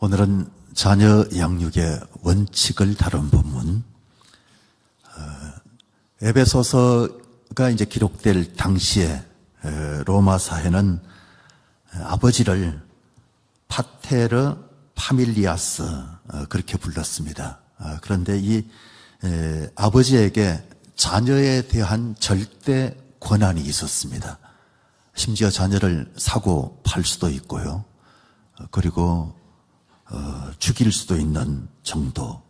오늘은 자녀 양육의 원칙을 다룬 본문, 에베소서가 이제 기록될 당시에 로마 사회는 아버지를 파테르 파밀리아스 그렇게 불렀습니다. 그런데 이 아버지에게 자녀에 대한 절대 권한이 있었습니다. 심지어 자녀를 사고 팔 수도 있고요. 그리고 죽일 수도 있는 정도.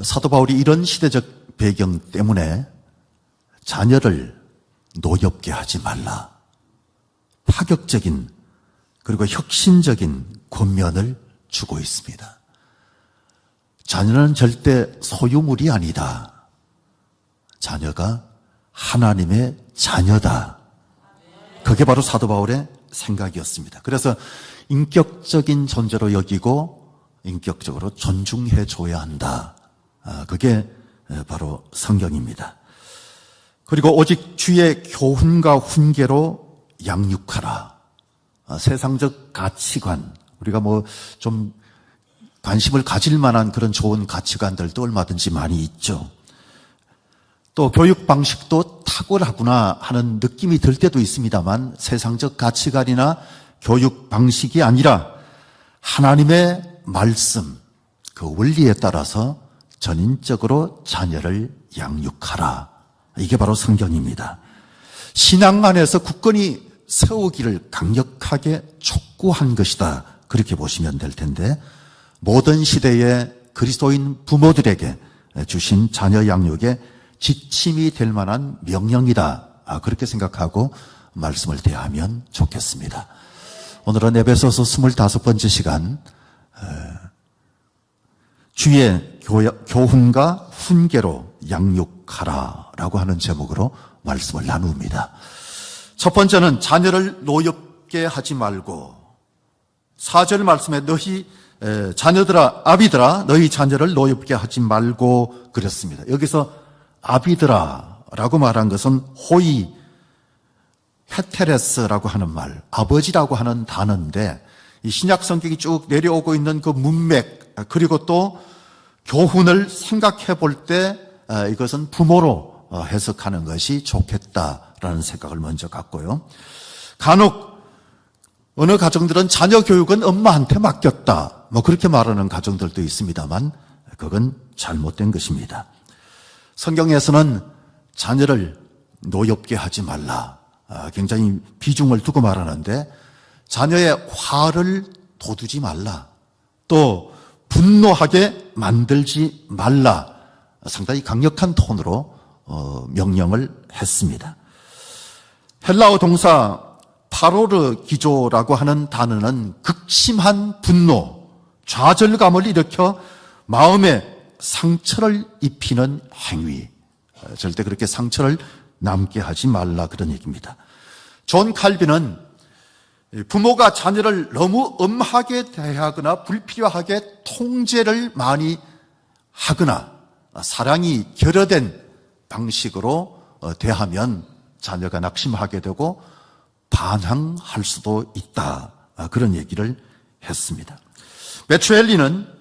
사도 바울이 이런 시대적 배경 때문에 자녀를 노엽게 하지 말라, 파격적인 그리고 혁신적인 권면을 주고 있습니다. 자녀는 절대 소유물이 아니다. 자녀가 하나님의 자녀다. 그게 바로 사도 바울의 생각이었습니다. 그래서 인격적인 존재로 여기고 인격적으로 존중해 줘야 한다. 그게 바로 성경입니다. 그리고 오직 주의 교훈과 훈계로 양육하라. 세상적 가치관, 우리가 좀 관심을 가질 만한 그런 좋은 가치관들도 얼마든지 많이 있죠. 또 교육 방식도 탁월하구나 하는 느낌이 들 때도 있습니다만, 세상적 가치관이나 교육 방식이 아니라 하나님의 말씀, 그 원리에 따라서 전인적으로 자녀를 양육하라. 이게 바로 성경입니다. 신앙 안에서 굳건히 세우기를 강력하게 촉구한 것이다. 그렇게 보시면 될 텐데, 모든 시대의 그리스도인 부모들에게 주신 자녀 양육의 지침이 될 만한 명령이다. 그렇게 생각하고 말씀을 대하면 좋겠습니다. 오늘은 에베소서 25번째 시간, 주의 교훈과 훈계로 양육하라 라고 하는 제목으로 말씀을 나눕니다. 첫 번째는 자녀를 노엽게 하지 말고, 4절 말씀에 너희 자녀들아, 아비들아, 너희 자녀를 노엽게 하지 말고 그랬습니다. 여기서 아비들아 라고 말한 것은 호이 헤테레스라고 하는 말, 아버지라고 하는 단어인데, 이 신약 성경이 쭉 내려오고 있는 그 문맥, 그리고 또 교훈을 생각해 볼 때 이것은 부모로 해석하는 것이 좋겠다라는 생각을 먼저 갖고요. 간혹 어느 가정들은 자녀 교육은 엄마한테 맡겼다, 그렇게 말하는 가정들도 있습니다만, 그건 잘못된 것입니다. 성경에서는 자녀를 노엽게 하지 말라, 굉장히 비중을 두고 말하는데, 자녀의 화를 돋우지 말라, 또 분노하게 만들지 말라, 상당히 강력한 톤으로 명령을 했습니다. 헬라어 동사 파로르 기조라고 하는 단어는 극심한 분노, 좌절감을 일으켜 마음에 상처를 입히는 행위, 절대 그렇게 상처를 남게 하지 말라, 그런 얘기입니다. 존 칼빈은 부모가 자녀를 너무 엄하게 대하거나 불필요하게 통제를 많이 하거나 사랑이 결여된 방식으로 대하면 자녀가 낙심하게 되고 반항할 수도 있다, 그런 얘기를 했습니다. 메추엘리는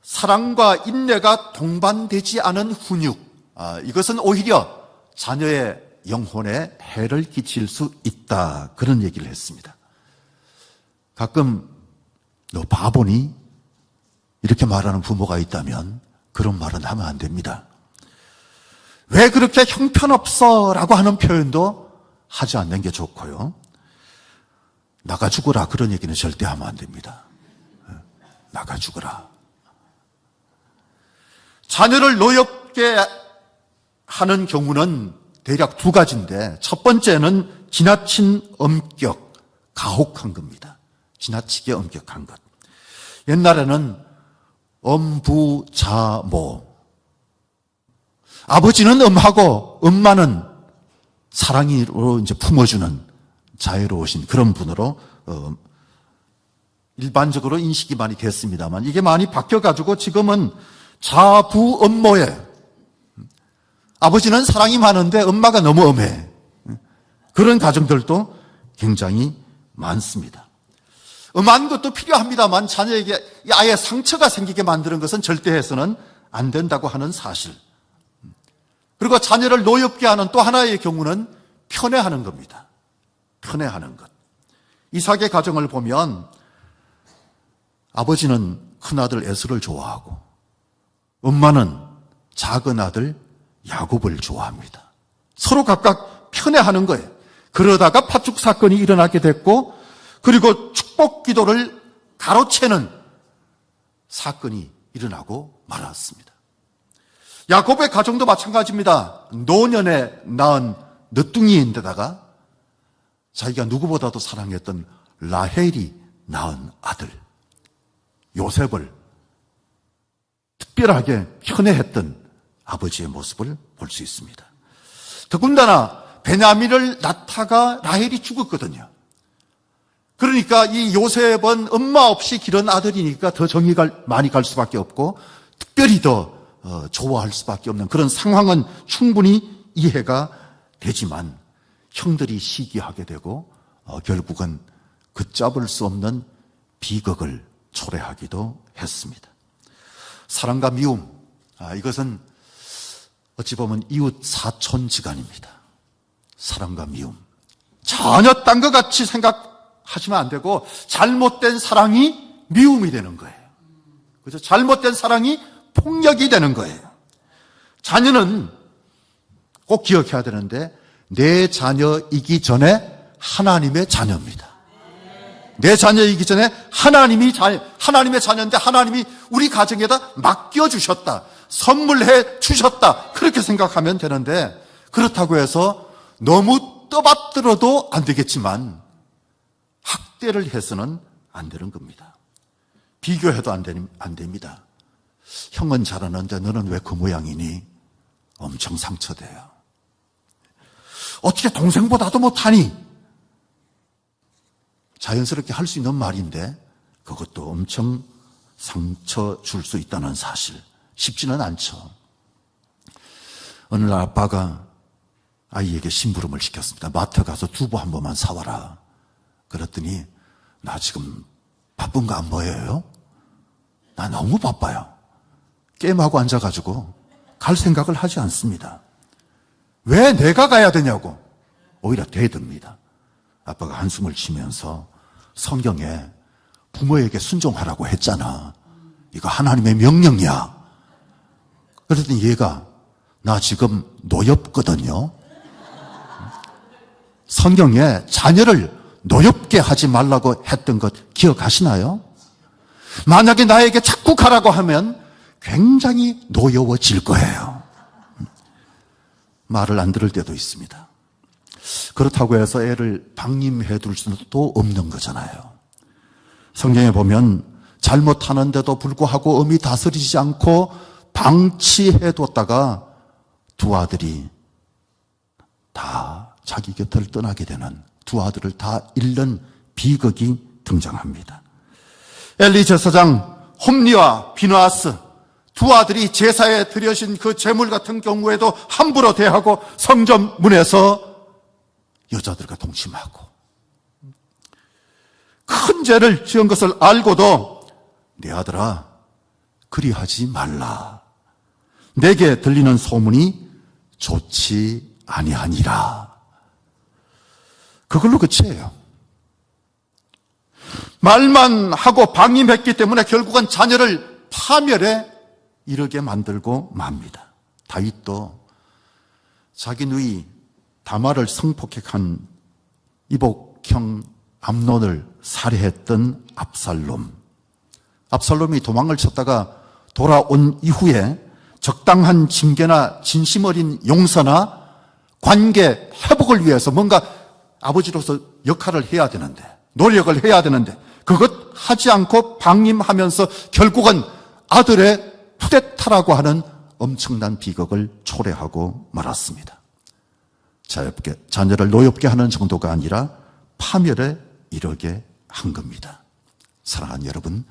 사랑과 인내가 동반되지 않은 훈육, 이것은 오히려 자녀의 영혼에 해를 끼칠 수 있다, 그런 얘기를 했습니다. 가끔 너 바보니? 이렇게 말하는 부모가 있다면 그런 말은 하면 안 됩니다. 왜 그렇게 형편없어? 라고 하는 표현도 하지 않는 게 좋고요. 나가 죽어라, 그런 얘기는 절대 하면 안 됩니다. 나가 죽어라. 자녀를 노엽게 하는 경우는 대략 두 가지인데, 첫 번째는 지나친 엄격, 가혹한 겁니다. 지나치게 엄격한 것. 옛날에는 엄부자모, 아버지는 엄하고 엄마는 사랑으로 이제 품어주는 자유로우신 그런 분으로 일반적으로 인식이 많이 됐습니다만, 이게 많이 바뀌어가지고 지금은 자부엄모에, 아버지는 사랑이 많은데 엄마가 너무 엄해, 그런 가정들도 굉장히 많습니다. 엄한 것도 필요합니다만 자녀에게 아예 상처가 생기게 만드는 것은 절대 해서는 안 된다고 하는 사실. 그리고 자녀를 노엽게 하는 또 하나의 경우는 편애하는 겁니다. 편애하는 것. 이삭의 가정을 보면 아버지는 큰아들 에서를 좋아하고 엄마는 작은 아들 야곱을 좋아합니다. 서로 각각 편애하는 거예요. 그러다가 팥죽 사건이 일어나게 됐고, 그리고 축복 기도를 가로채는 사건이 일어나고 말았습니다. 야곱의 가정도 마찬가지입니다. 노년에 낳은 늦둥이인데다가 자기가 누구보다도 사랑했던 라헬이 낳은 아들 요셉을 특별하게 편애했던 아버지의 모습을 볼 수 있습니다. 더군다나 베냐민을 낳다가 라헬이 죽었거든요. 그러니까 이 요셉은 엄마 없이 기른 아들이니까 더 정이 많이 갈 수밖에 없고 특별히 더 좋아할 수밖에 없는 그런 상황은 충분히 이해가 되지만 형들이 시기하게 되고 결국은 걷잡을 수 없는 비극을 초래하기도 했습니다. 사랑과 미움, 이것은 어찌 보면 이웃 사촌지간입니다. 사랑과 미움. 전혀 딴 것 같이 생각하시면 안 되고 잘못된 사랑이 미움이 되는 거예요. 그래서 잘못된 사랑이 폭력이 되는 거예요. 자녀는 꼭 기억해야 되는데 내 자녀이기 전에 하나님의 자녀입니다. 내 자녀이기 전에 하나님의 자녀인데 하나님이 우리 가정에다 맡겨주셨다. 선물해 주셨다. 그렇게 생각하면 되는데 그렇다고 해서 너무 떠받들어도 안 되겠지만 학대를 해서는 안 되는 겁니다. 비교해도 안 됩니다. 형은 잘하는데 너는 왜 그 모양이니? 엄청 상처돼요. 어떻게 동생보다도 못하니? 자연스럽게 할 수 있는 말인데 그것도 엄청 상처 줄 수 있다는 사실. 쉽지는 않죠. 어느 날 아빠가 아이에게 심부름을 시켰습니다. 마트 가서 두부 한 번만 사와라. 그랬더니 나 지금 바쁜 거 안 보여요? 나 너무 바빠요. 게임하고 앉아가지고 갈 생각을 하지 않습니다. 왜 내가 가야 되냐고 오히려 대듭니다. 아빠가 한숨을 쉬면서 성경에 부모에게 순종하라고 했잖아. 이거 하나님의 명령이야. 그랬더니 얘가 나 지금 노엽거든요. 성경에 자녀를 노엽게 하지 말라고 했던 것 기억하시나요? 만약에 나에게 자꾸 가라고 하면 굉장히 노여워질 거예요. 말을 안 들을 때도 있습니다. 그렇다고 해서 애를 방임해 둘 수도 없는 거잖아요. 성경에 보면 잘못하는데도 불구하고 엄히 다스리지 않고 방치해 뒀다가 두 아들이 다 자기 곁을 떠나게 되는, 두 아들을 다 잃는 비극이 등장합니다. 엘리 제사장 홈리와 비누아스 두 아들이 제사에 드려진 그 제물 같은 경우에도 함부로 대하고 성전 문에서 여자들과 동침하고 큰 죄를 지은 것을 알고도 내 아들아 그리하지 말라. 내게 들리는 소문이 좋지 아니하니라. 그걸로 끝이에요. 말만 하고 방임했기 때문에 결국은 자녀를 파멸에 이르게 만들고 맙니다. 다윗도 자기 누이 다말을 성폭행한 이복형 암논을 살해했던 압살롬이 도망을 쳤다가 돌아온 이후에 적당한 징계나 진심 어린 용서나 관계 회복을 위해서 뭔가 아버지로서 역할을 해야 되는데, 노력을 해야 되는데 그것 하지 않고 방임하면서 결국은 아들의 쿠데타라고 하는 엄청난 비극을 초래하고 말았습니다. 자녀를 노엽게 하는 정도가 아니라 파멸에 이르게 한 겁니다. 사랑하는 여러분,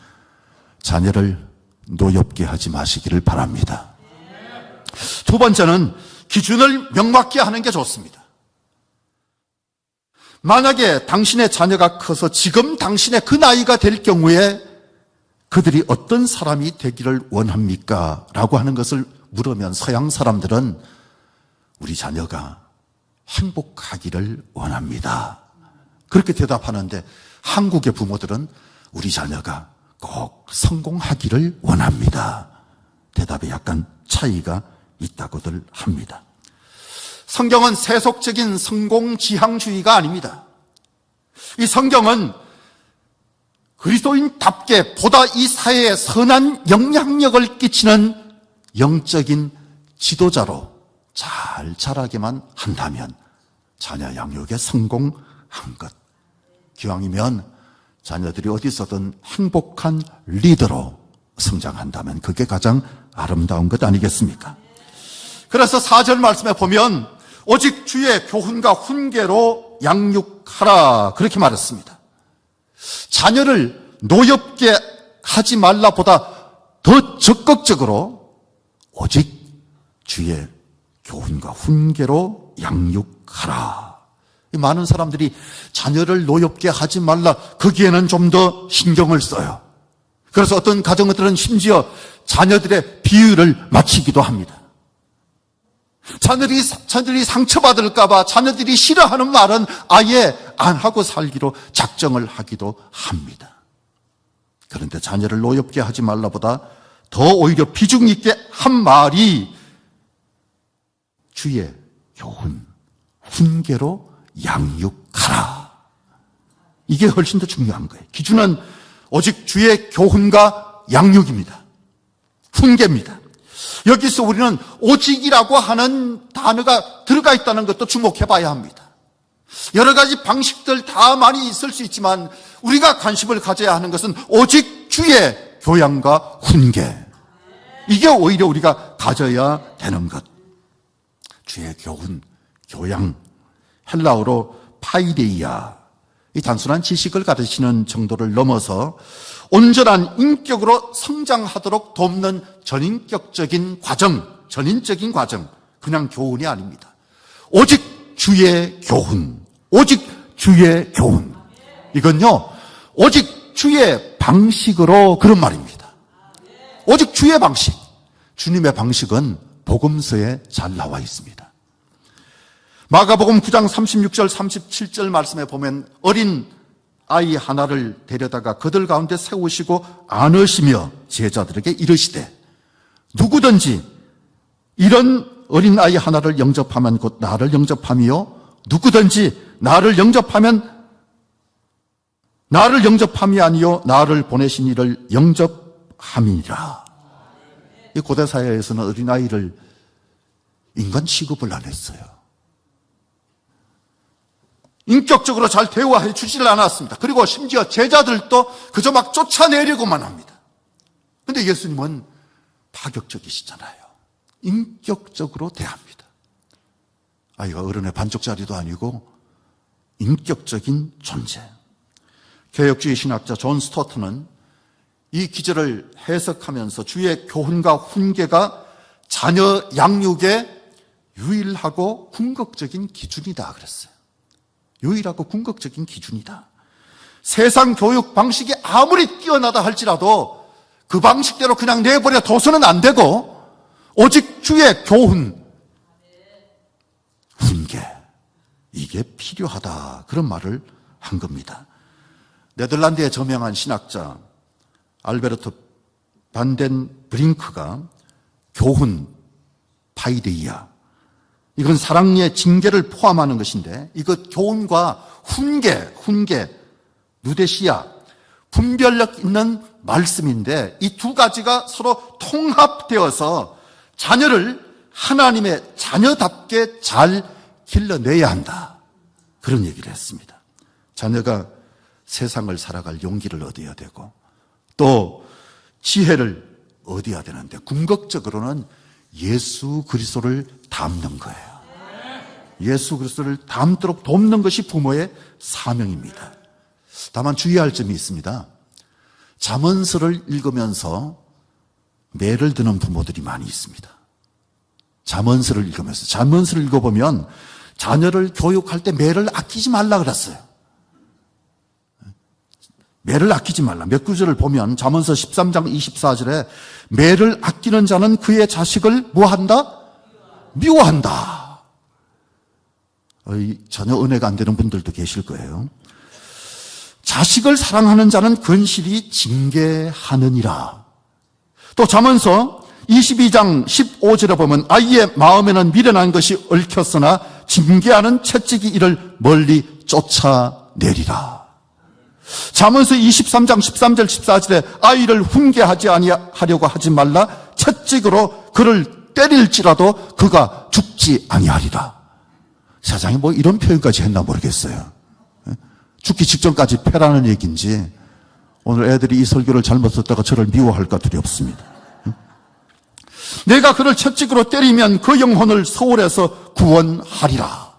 자녀를 노엽게 하지 마시기를 바랍니다. 두 번째는 기준을 명확히 하는 게 좋습니다. 만약에 당신의 자녀가 커서 지금 당신의 그 나이가 될 경우에 그들이 어떤 사람이 되기를 원합니까? 라고 하는 것을 물으면 서양 사람들은 우리 자녀가 행복하기를 원합니다. 그렇게 대답하는데 한국의 부모들은 우리 자녀가 꼭 성공하기를 원합니다. 대답에 약간 차이가 있다고들 합니다. 성경은 세속적인 성공지향주의가 아닙니다. 이 성경은 그리스도인답게 보다 이 사회에 선한 영향력을 끼치는 영적인 지도자로 잘 자라게만 한다면 자녀 양육에 성공한 것. 기왕이면 자녀들이 어디서든 행복한 리더로 성장한다면 그게 가장 아름다운 것 아니겠습니까? 그래서 4절 말씀에 보면 오직 주의 교훈과 훈계로 양육하라 그렇게 말했습니다. 자녀를 노엽게 하지 말라보다 더 적극적으로 오직 주의 교훈과 훈계로 양육하라. 많은 사람들이 자녀를 노엽게 하지 말라 거기에는 좀 더 신경을 써요. 그래서 어떤 가정들은 심지어 자녀들의 비유를 맞추기도 합니다. 자녀들이 상처받을까 봐 자녀들이 싫어하는 말은 아예 안 하고 살기로 작정을 하기도 합니다. 그런데 자녀를 노엽게 하지 말라보다 더 오히려 비중 있게 한 말이 주의 교훈, 훈계로 양육하라. 이게 훨씬 더 중요한 거예요. 기준은 오직 주의 교훈과 양육입니다. 훈계입니다. 여기서 우리는 오직이라고 하는 단어가 들어가 있다는 것도 주목해 봐야 합니다. 여러 가지 방식들 다 많이 있을 수 있지만 우리가 관심을 가져야 하는 것은 오직 주의 교양과 훈계. 이게 오히려 우리가 가져야 되는 것. 주의 교훈, 교양, 헬라어로 파이데이아, 이 단순한 지식을 가르치는 정도를 넘어서 온전한 인격으로 성장하도록 돕는 전인격적인 과정, 전인적인 과정, 그냥 교훈이 아닙니다. 오직 주의 교훈, 오직 주의 교훈. 이건요, 오직 주의 방식으로 그런 말입니다. 오직 주의 방식. 주님의 방식은 복음서에 잘 나와 있습니다. 마가복음 9장 36절 37절 말씀에 보면 어린 아이 하나를 데려다가 그들 가운데 세우시고 안으시며 제자들에게 이르시되 누구든지 이런 어린 아이 하나를 영접하면 곧 나를 영접함이요 누구든지 나를 영접함이 아니요 나를 보내신 이를 영접함이니라. 이 고대 사회에서는 어린 아이를 인간 취급을 안 했어요. 인격적으로 잘 대우해 주지를 않았습니다. 그리고 심지어 제자들도 그저 막 쫓아내려고만 합니다. 그런데 예수님은 파격적이시잖아요. 인격적으로 대합니다. 아이가 어른의 반쪽짜리도 아니고 인격적인 존재. 개혁주의 신학자 존 스토트는 이 기절을 해석하면서 주의 교훈과 훈계가 자녀 양육의 유일하고 궁극적인 기준이다 그랬어요. 유일하고 궁극적인 기준이다. 세상 교육 방식이 아무리 뛰어나다 할지라도 그 방식대로 그냥 내버려 둬서는 안 되고 오직 주의 교훈, 훈계, 이게 필요하다. 그런 말을 한 겁니다. 네덜란드의 저명한 신학자 알베르트 반덴 브링크가 교훈, 파이데이아, 이건 사랑의 징계를 포함하는 것인데 이것 교훈과 훈계, 누데시아, 분별력 있는 말씀인데 이 두 가지가 서로 통합되어서 자녀를 하나님의 자녀답게 잘 길러내야 한다. 그런 얘기를 했습니다. 자녀가 세상을 살아갈 용기를 얻어야 되고 또 지혜를 얻어야 되는데 궁극적으로는 예수 그리스도를 닮는 거예요. 예수 그리스도를 닮도록 돕는 것이 부모의 사명입니다. 다만 주의할 점이 있습니다. 잠언서를 읽으면서 매를 드는 부모들이 많이 있습니다. 잠언서를 읽으면서 잠언서를 읽어보면 자녀를 교육할 때 매를 아끼지 말라 그랬어요. 매를 아끼지 말라. 몇 구절을 보면 잠언서 13장 24절에 매를 아끼는 자는 그의 자식을 뭐한다? 미워한다. 전혀 은혜가 안 되는 분들도 계실 거예요. 자식을 사랑하는 자는 건실히 징계하느니라. 또 잠언서 22장 15절에 보면 아이의 마음에는 미련한 것이 얽혔으나 징계하는 채찍이 이를 멀리 쫓아내리라. 잠언서 23장 13절 14절에 아이를 훈계하지 아니하려고 하지 말라. 채찍으로 그를 때릴지라도 그가 죽지 아니하리라. 세상에 뭐 이런 표현까지 했나 모르겠어요. 죽기 직전까지 패라는 얘기인지 오늘 애들이 이 설교를 잘못 듣다가 저를 미워할까 두렵습니다. 내가 그를 채찍으로 때리면 그 영혼을 서울에서 구원하리라.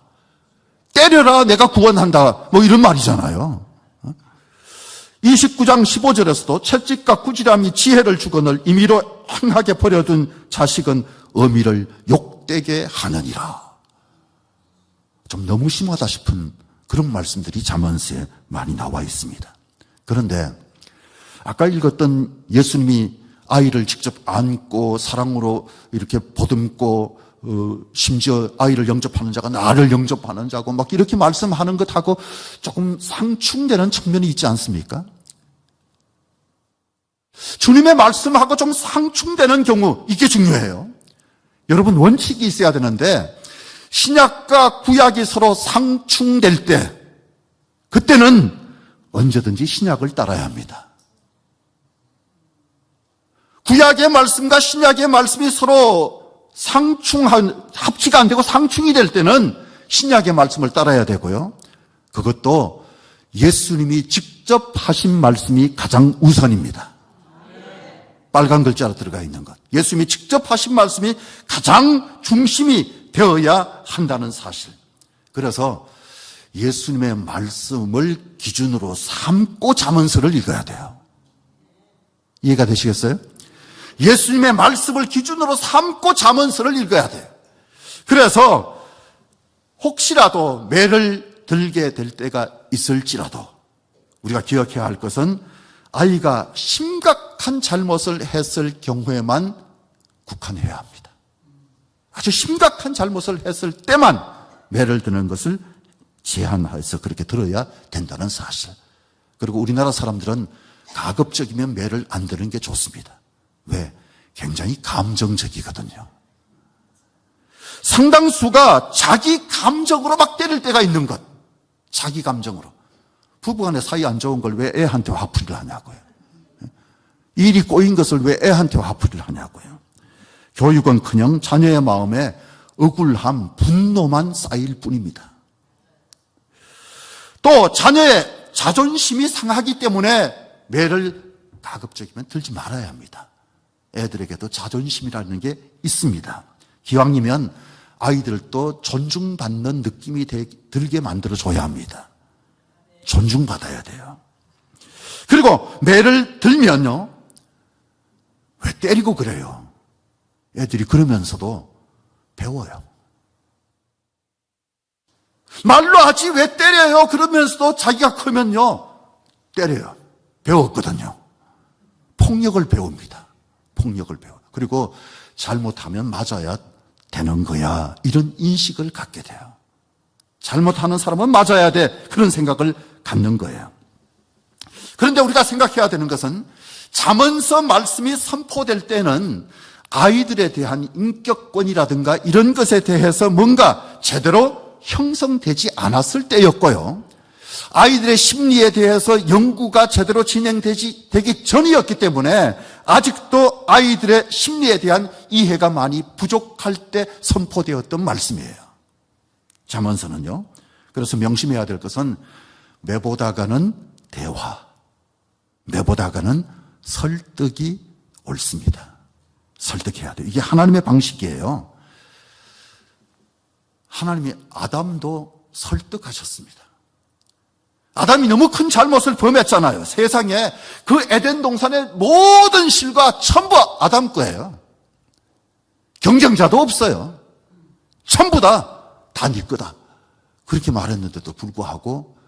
때려라 내가 구원한다 뭐 이런 말이잖아요. 29장 15절에서도 채찍과 꾸지람이 지혜를 주거늘 임의로 행하게 버려둔 자식은 어미를 욕되게 하느니라. 좀 너무 심하다 싶은 그런 말씀들이 잠언서에 많이 나와 있습니다. 그런데 아까 읽었던 예수님이 아이를 직접 안고 사랑으로 이렇게 보듬고 심지어 아이를 영접하는 자가 나를 영접하는 자고 막 이렇게 말씀하는 것하고 조금 상충되는 측면이 있지 않습니까? 주님의 말씀하고 좀 상충되는 경우 이게 중요해요. 여러분 원칙이 있어야 되는데 신약과 구약이 서로 상충될 때 그때는 언제든지 신약을 따라야 합니다. 구약의 말씀과 신약의 말씀이 서로 합치가 안 되고 상충이 될 때는 신약의 말씀을 따라야 되고요. 그것도 예수님이 직접 하신 말씀이 가장 우선입니다. 빨간 글자로 들어가 있는 것. 예수님이 직접 하신 말씀이 가장 중심이 되어야 한다는 사실. 그래서 예수님의 말씀을 기준으로 삼고 잠언서를 읽어야 돼요. 이해가 되시겠어요? 예수님의 말씀을 기준으로 삼고 잠언서를 읽어야 돼요. 그래서 혹시라도 매를 들게 될 때가 있을지라도 우리가 기억해야 할 것은 아이가 심각한 잘못을 했을 경우에만 국한해야 합니다. 아주 심각한 잘못을 했을 때만 매를 드는 것을 제한해서 그렇게 들어야 된다는 사실. 그리고 우리나라 사람들은 가급적이면 매를 안 드는 게 좋습니다. 왜? 굉장히 감정적이거든요. 상당수가 자기 감정으로 막 때릴 때가 있는 것. 자기 감정으로. 부부간에 사이 안 좋은 걸 왜 애한테 화풀이를 하냐고요. 일이 꼬인 것을 왜 애한테 화풀이를 하냐고요. 교육은커녕 자녀의 마음에 억울함, 분노만 쌓일 뿐입니다. 또 자녀의 자존심이 상하기 때문에 매를 가급적이면 들지 말아야 합니다. 애들에게도 자존심이라는 게 있습니다. 기왕이면 아이들도 존중받는 느낌이 들게 만들어줘야 합니다. 존중받아야 돼요. 그리고 매를 들면요, 왜 때리고 그래요? 애들이 그러면서도 배워요. 말로 하지 왜 때려요? 그러면서도 자기가 크면요, 때려요. 배웠거든요. 폭력을 배웁니다. 폭력을 배워요. 그리고 잘못하면 맞아야 되는 거야. 이런 인식을 갖게 돼요. 잘못하는 사람은 맞아야 돼. 그런 생각을 갖는 거예요. 그런데 우리가 생각해야 되는 것은 잠언서 말씀이 선포될 때는 아이들에 대한 인격권이라든가 이런 것에 대해서 뭔가 제대로 형성되지 않았을 때였고요. 아이들의 심리에 대해서 연구가 제대로 진행되기 전이었기 때문에 아직도 아이들의 심리에 대한 이해가 많이 부족할 때 선포되었던 말씀이에요. 잠언서는요. 그래서 명심해야 될 것은 매보다가는 대화, 매보다가는 설득이 옳습니다. 설득해야 돼요. 이게 하나님의 방식이에요. 하나님이 아담도 설득하셨습니다. 아담이 너무 큰 잘못을 범했잖아요. 세상에 그 에덴 동산의 모든 실과 전부 아담 거예요. 경쟁자도 없어요. 전부 다 네 거다. 그렇게 말했는데도 불구하고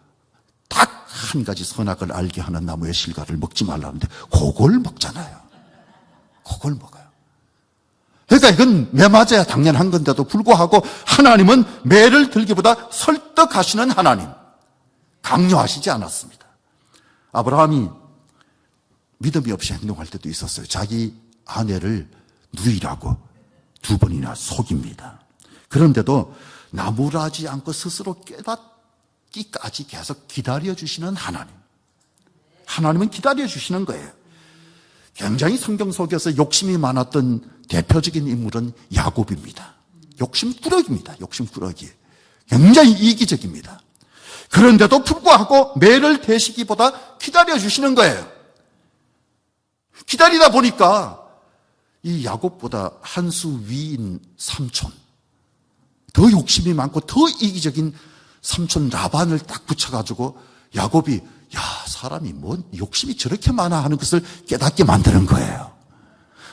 딱 한 가지 선악을 알게 하는 나무의 실과를 먹지 말라는데 그걸 먹잖아요. 그걸 먹어요. 그러니까 이건 매 맞아야 당연한 건데도 불구하고 하나님은 매를 들기보다 설득하시는 하나님, 강요하시지 않았습니다. 아브라함이 믿음이 없이 행동할 때도 있었어요. 자기 아내를 누이라고 2번이나 속입니다. 그런데도 나무라지 않고 스스로 깨닫기까지 계속 기다려주시는 하나님. 하나님은 기다려주시는 거예요. 굉장히 성경 속에서 욕심이 많았던 대표적인 인물은 야곱입니다. 욕심꾸러기입니다. 욕심꾸러기. 굉장히 이기적입니다. 그런데도 불구하고 매를 대시기보다 기다려주시는 거예요. 기다리다 보니까 이 야곱보다 한 수 위인 삼촌, 더 욕심이 많고 더 이기적인 삼촌 라반을 딱 붙여가지고 야곱이 사람이 뭐 욕심이 저렇게 많아 하는 것을 깨닫게 만드는 거예요.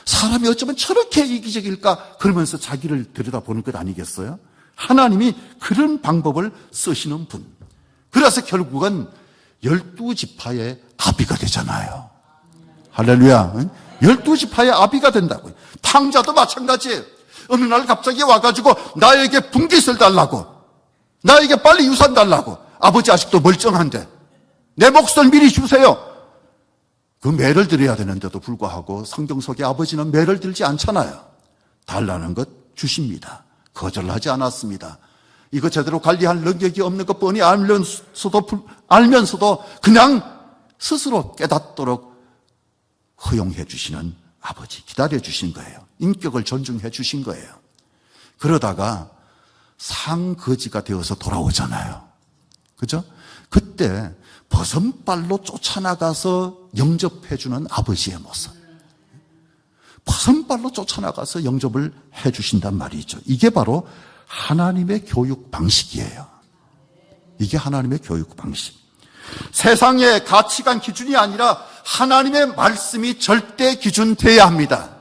사람이 어쩌면 저렇게 이기적일까 그러면서 자기를 들여다보는 것 아니겠어요? 하나님이 그런 방법을 쓰시는 분. 그래서 결국은 12지파의 아비가 되잖아요. 할렐루야. 12지파의 아비가 된다고요. 탕자도 마찬가지예요. 어느 날 갑자기 와가지고 나에게 분깃을 달라고, 나에게 빨리 유산 달라고. 아버지 아직도 멀쩡한데 내 몫을 미리 주세요. 그 매를 드려야 되는데도 불구하고 성경 속에 아버지는 매를 들지 않잖아요. 달라는 것 주십니다. 거절하지 않았습니다. 이거 제대로 관리할 능력이 없는 것 뻔히 알면서도 그냥 스스로 깨닫도록 허용해 주시는 아버지, 기다려 주신 거예요. 인격을 존중해 주신 거예요. 그러다가 상거지가 되어서 돌아오잖아요. 그죠? 그때 버선발로 쫓아나가서 영접해 주는 아버지의 모습. 버선발로 쫓아나가서 영접을 해 주신단 말이죠. 이게 바로 하나님의 교육 방식이에요. 이게 하나님의 교육 방식. 세상의 가치관 기준이 아니라 하나님의 말씀이 절대 기준 되어야 합니다.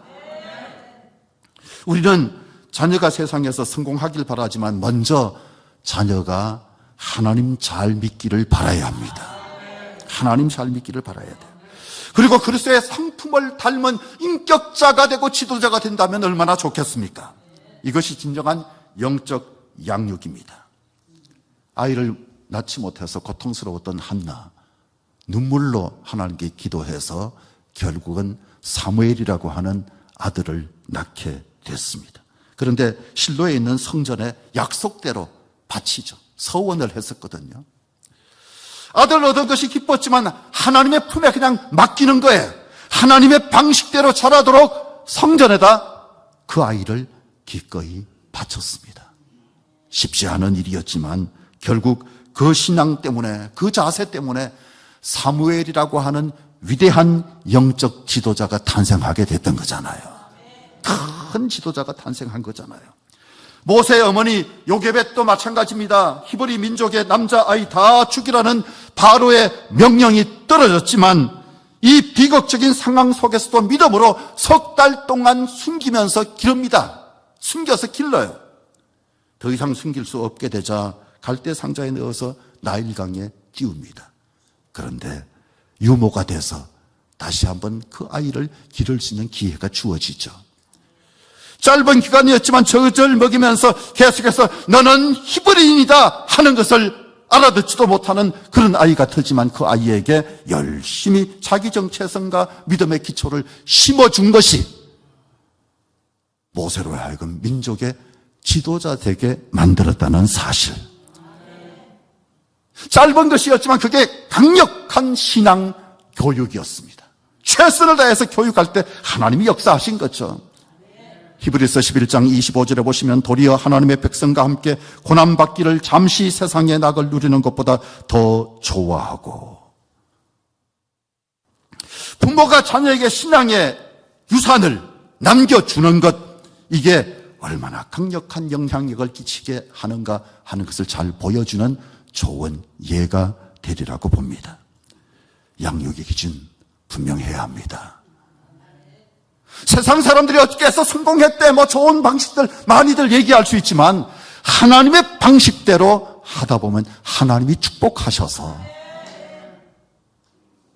우리는 자녀가 세상에서 성공하길 바라지만 먼저 자녀가 하나님 잘 믿기를 바라야 합니다. 하나님 잘 믿기를 바라야 돼요. 그리고 그리스도의 상품을 닮은 인격자가 되고 지도자가 된다면 얼마나 좋겠습니까? 이것이 진정한 영적 양육입니다. 아이를 낳지 못해서 고통스러웠던 한나, 눈물로 하나님께 기도해서 결국은 사무엘이라고 하는 아들을 낳게 됐습니다. 그런데 실로에 있는 성전에 약속대로 바치죠. 서원을 했었거든요. 아들 얻은 것이 기뻤지만 하나님의 품에 그냥 맡기는 거예요. 하나님의 방식대로 자라도록 성전에다 그 아이를 기꺼이 바쳤습니다. 쉽지 않은 일이었지만 결국 그 신앙 때문에, 그 자세 때문에 사무엘이라고 하는 위대한 영적 지도자가 탄생하게 됐던 거잖아요. 큰 지도자가 탄생한 거잖아요. 모세의 어머니 요게벳도 마찬가지입니다. 히브리 민족의 남자아이 다 죽이라는 바로의 명령이 떨어졌지만 이 비극적인 상황 속에서도 믿음으로 3달 동안 숨기면서 기릅니다. 숨겨서 길러요. 더 이상 숨길 수 없게 되자 갈대 상자에 넣어서 나일강에 띄웁니다. 그런데 유모가 돼서 다시 한번 그 아이를 기를 수 있는 기회가 주어지죠. 짧은 기간이었지만 젖을 먹이면서 계속해서 너는 히브리인이다 하는 것을 알아듣지도 못하는 그런 아이가 되지만 그 아이에게 열심히 자기 정체성과 믿음의 기초를 심어준 것이 모세로 하여금 민족의 지도자 되게 만들었다는 사실. 짧은 것이었지만 그게 강력한 신앙 교육이었습니다. 최선을 다해서 교육할 때 하나님이 역사하신 거죠. 히브리서 11장 25절에 보시면 도리어 하나님의 백성과 함께 고난받기를 잠시 세상의 낙을 누리는 것보다 더 좋아하고, 부모가 자녀에게 신앙의 유산을 남겨주는 것, 이게 얼마나 강력한 영향력을 끼치게 하는가 하는 것을 잘 보여주는 좋은 예가 되리라고 봅니다. 양육의 기준 분명해야 합니다. 세상 사람들이 어떻게 해서 성공했대, 뭐 좋은 방식들 많이들 얘기할 수 있지만 하나님의 방식대로 하다 보면 하나님이 축복하셔서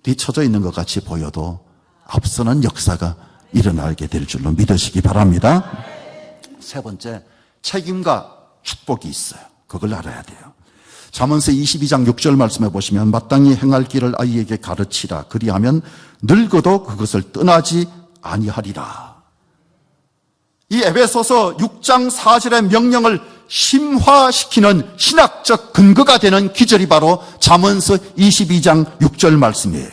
뒤쳐져 있는 것 같이 보여도 앞서는 역사가 일어나게 될 줄로 믿으시기 바랍니다. 세 번째, 책임과 축복이 있어요. 그걸 알아야 돼요. 잠언서 22장 6절 말씀해 보시면 마땅히 행할 길을 아이에게 가르치라. 그리하면 늙어도 그것을 떠나지 아니하리라. 이 에베소서 6장 4절의 명령을 심화시키는 신학적 근거가 되는 기절이 바로 잠언서 22장 6절 말씀이에요.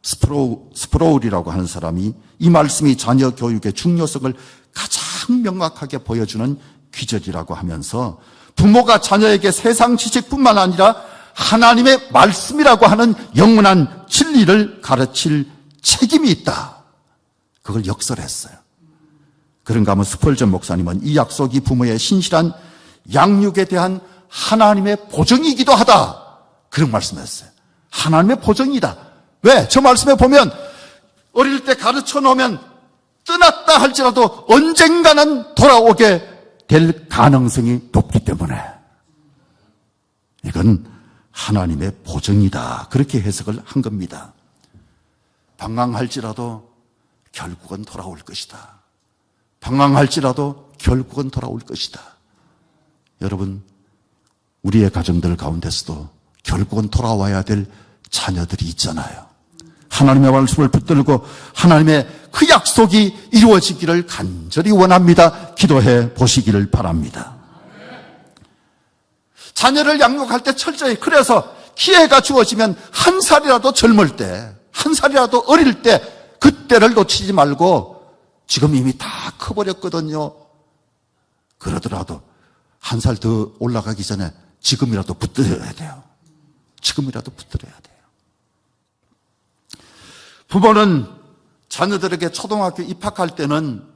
스프로울이라고 하는 사람이 이 말씀이 자녀 교육의 중요성을 가장 명확하게 보여주는 기절이라고 하면서 부모가 자녀에게 세상 지식뿐만 아니라 하나님의 말씀이라고 하는 영원한 진리를 가르칠 책임이 있다. 그걸 역설했어요. 그런가 하면 스펄전 목사님은 이 약속이 부모의 신실한 양육에 대한 하나님의 보증이기도 하다. 그런 말씀했어요. 하나님의 보증이다. 왜? 저 말씀에 보면 어릴 때 가르쳐 놓으면 떠났다 할지라도 언젠가는 돌아오게 될 가능성이 높기 때문에 이건 하나님의 보증이다. 그렇게 해석을 한 겁니다. 방황할지라도 결국은 돌아올 것이다. 방황할지라도 결국은 돌아올 것이다. 여러분, 우리의 가정들 가운데서도 결국은 돌아와야 될 자녀들이 있잖아요. 하나님의 말씀을 붙들고 하나님의 그 약속이 이루어지기를 간절히 원합니다. 기도해 보시기를 바랍니다. 자녀를 양육할 때 철저히, 그래서 기회가 주어지면 한 살이라도 젊을 때, 한 살이라도 어릴 때 그때를 놓치지 말고, 지금 이미 다 커버렸거든요. 그러더라도 한 살 더 올라가기 전에 지금이라도 붙들어야 돼요. 지금이라도 붙들어야 돼요. 부모는 자녀들에게 초등학교 입학할 때는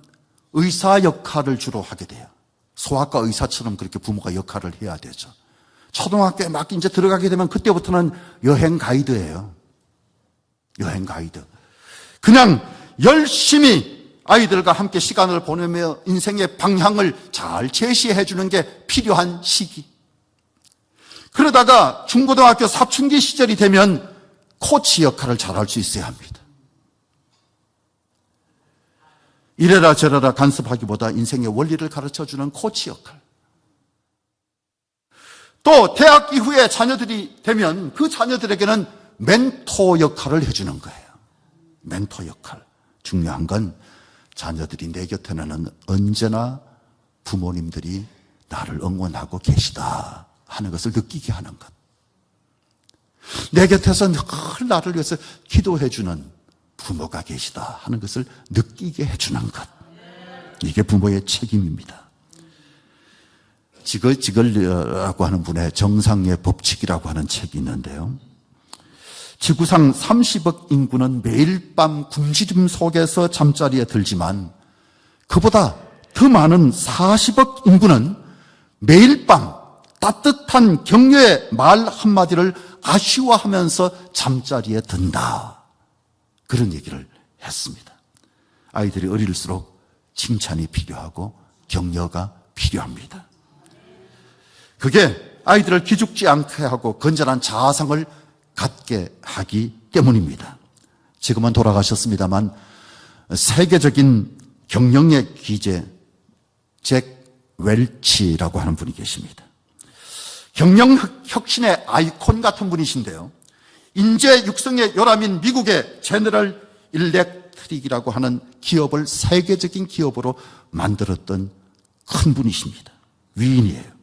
의사 역할을 주로 하게 돼요. 소아과 의사처럼 그렇게 부모가 역할을 해야 되죠. 초등학교에 막 이제 들어가게 되면 그때부터는 여행 가이드예요. 여행 가이드. 그냥 열심히 아이들과 함께 시간을 보내며 인생의 방향을 잘 제시해 주는 게 필요한 시기. 그러다가 중고등학교 사춘기 시절이 되면 코치 역할을 잘할 수 있어야 합니다. 이래라 저래라 간섭하기보다 인생의 원리를 가르쳐주는 코치 역할. 또 대학 이후에 자녀들이 되면 그 자녀들에게는 멘토 역할을 해주는 거예요. 멘토 역할. 중요한 건 자녀들이 내 곁에는 언제나 부모님들이 나를 응원하고 계시다 하는 것을 느끼게 하는 것. 내 곁에서 늘 나를 위해서 기도해주는 부모가 계시다 하는 것을 느끼게 해주는 것. 이게 부모의 책임입니다. 지글지글이라고 하는 분의 정상의 법칙이라고 하는 책이 있는데요. 지구상 30억 인구는 매일 밤 굶주림 속에서 잠자리에 들지만 그보다 더 많은 40억 인구는 매일 밤 따뜻한 격려의 말 한마디를 아쉬워하면서 잠자리에 든다. 그런 얘기를 했습니다. 아이들이 어릴수록 칭찬이 필요하고 격려가 필요합니다. 그게 아이들을 기죽지 않게 하고 건전한 자아상을 갖게 하기 때문입니다. 지금은 돌아가셨습니다만 세계적인 경영의 귀재 잭 웰치라고 하는 분이 계십니다. 경영 혁신의 아이콘 같은 분이신데요. 인재 육성의 요람인 미국의 제너럴 일렉트릭이라고 하는 기업을 세계적인 기업으로 만들었던 큰 분이십니다. 위인이에요.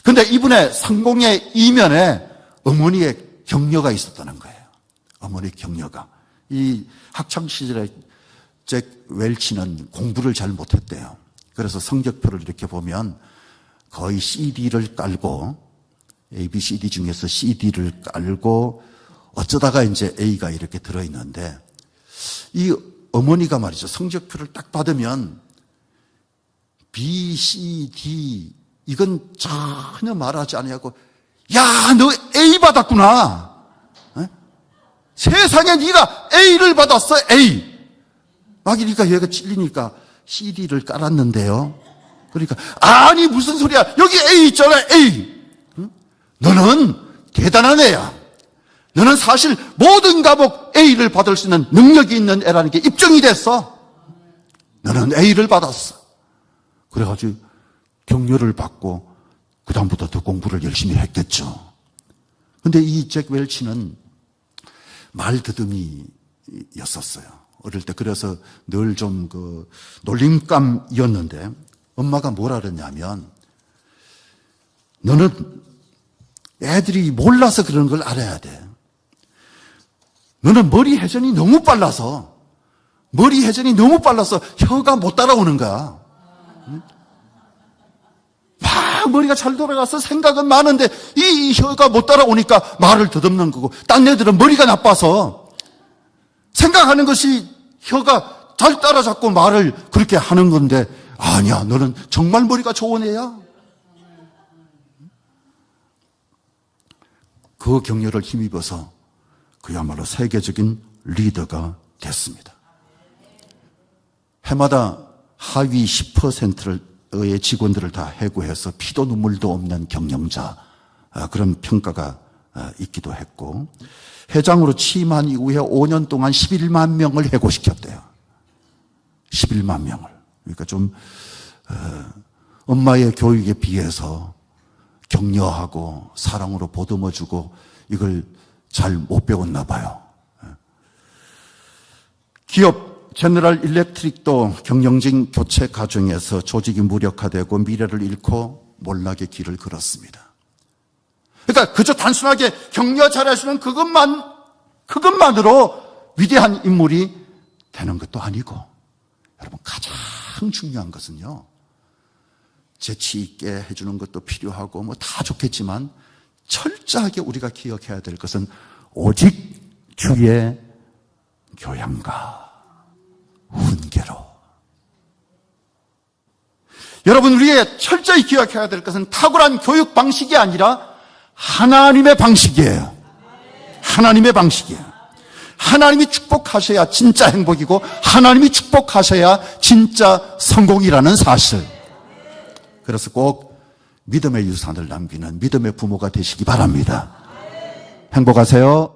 그런데 이분의 성공의 이면에 어머니의 격려가 있었다는 거예요. 어머니의 격려가. 이 학창시절에 잭 웰치는 공부를 잘 못했대요. 그래서 성적표를 이렇게 보면 거의 CD를 깔고 ABCD 중에서 CD를 깔고 어쩌다가 이제 A가 이렇게 들어있는데 이 어머니가 말이죠. 성적표를 딱 받으면 B, C, D 이건 전혀 말하지 아니하고 야, 너 A 받았구나. 에? 세상에 네가 A를 받았어. A. 막 이러니까 얘가 찔리니까 CD를 깔았는데요. 그러니까 아니 무슨 소리야. 여기 A 있잖아. A. 너는 대단한 애야. 너는 사실 모든 과목 A를 받을 수 있는 능력이 있는 애라는 게 입증이 됐어. 너는 A를 받았어. 그래가지고 격려를 받고 그 다음부터 더 공부를 열심히 했겠죠. 근데 이 잭 웰치는 말더듬이였었어요. 어릴 때. 그래서 늘 좀 놀림감이었는데 엄마가 뭐라 그랬냐면, 너는 애들이 몰라서 그러는 걸 알아야 돼. 너는 머리 회전이 너무 빨라서 혀가 못 따라오는 거야. 막 머리가 잘 돌아가서 생각은 많은데 이 혀가 못 따라오니까 말을 더듬는 거고, 딴 애들은 머리가 나빠서 생각하는 것이 혀가 잘 따라잡고 말을 그렇게 하는 건데, 아니야, 너는 정말 머리가 좋은 애야. 그 격려를 힘입어서 그야말로 세계적인 리더가 됐습니다. 해마다 하위 10%의 직원들을 다 해고해서 피도 눈물도 없는 경영자, 그런 평가가 있기도 했고, 회장으로 취임한 이후에 5년 동안 11만 명을 해고시켰대요. 11만 명을. 그러니까 좀 엄마의 교육에 비해서 격려하고 사랑으로 보듬어주고 이걸 잘 못 배웠나 봐요. 기업 제너럴 일렉트릭도 경영진 교체 과정에서 조직이 무력화되고 미래를 잃고 몰락의 길을 걸었습니다. 그러니까 그저 단순하게 격려 잘해주는 그것만으로 위대한 인물이 되는 것도 아니고, 여러분 가장 중요한 것은요, 재치 있게 해주는 것도 필요하고 뭐 다 좋겠지만 철저하게 우리가 기억해야 될 것은 오직 주의 교양과 훈계로. 여러분, 우리가 철저히 기억해야 될 것은 탁월한 교육 방식이 아니라 하나님의 방식이에요. 하나님의 방식이에요. 하나님이 축복하셔야 진짜 행복이고 하나님이 축복하셔야 진짜 성공이라는 사실. 그래서 꼭 믿음의 유산을 남기는 믿음의 부모가 되시기 바랍니다. 행복하세요.